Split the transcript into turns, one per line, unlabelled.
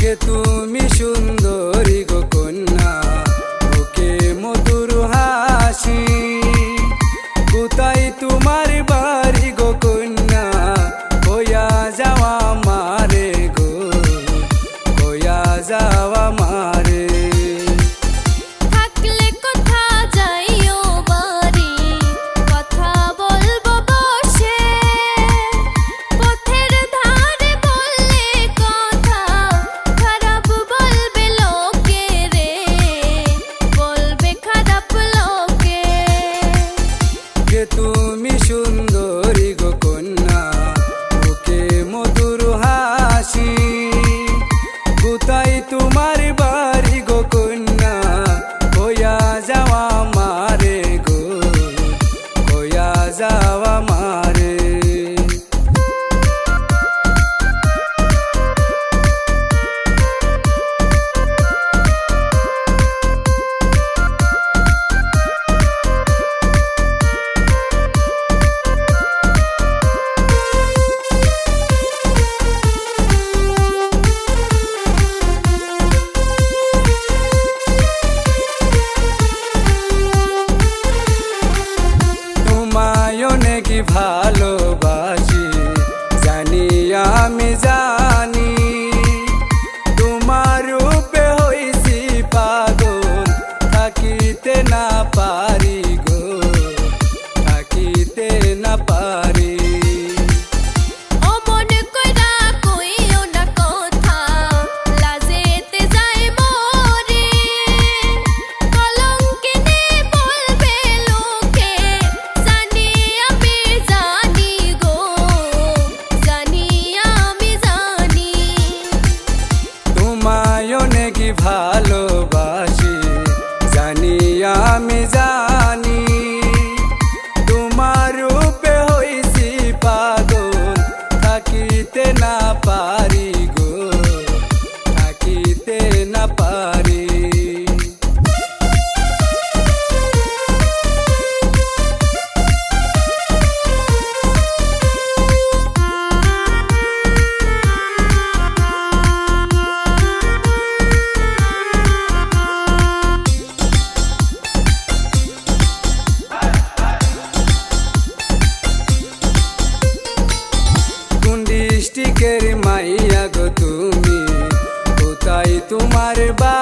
কে তুমি সুন্দরী গো কন্যা, মুখে মধুর হাসি। কোথায় তোমার বাড়ি গো কন্যা, কইয়া যাওয়া মারে গো, কইয়া যাওয়া মারে।
থাকলে কথা যাইও বাড়ি, কথা বলবো বসে। পথের ধারে বললে কথা, খারাপ বলবে লোকে রে, বলবে খারাপ লোকে।
কে তুমি সুন্দরী গো কন্যা, মুখে মধুর হাসি। কোথায় তোমার বাড়ি গো কন্যা, কইয়া যাওয়া মারে গো, কইয়া যাওয়া মারে। কি ভালোবাসি জানি, আমি জানি। তোমার রূপে হইছি পাগল, থাকিতে না পারি গো, থাকিতে না পারি।
ও মন কইরা কইও না কথা, লাজেতে যাই মরে। কলঙ্কিনী বলবে লোকে, জানি আমি জানি গো, জানি আমি জানি।
তোমায় অনেক ভালোবাসি জানি, আমি জানি। তোমার রূপে হইছি পাগল, থাকিতে না পারি গো, থাকিতে না পারি। ডিস্ট্রিক্টের মাইয়া গো তুমি, কোথায় তোমার বা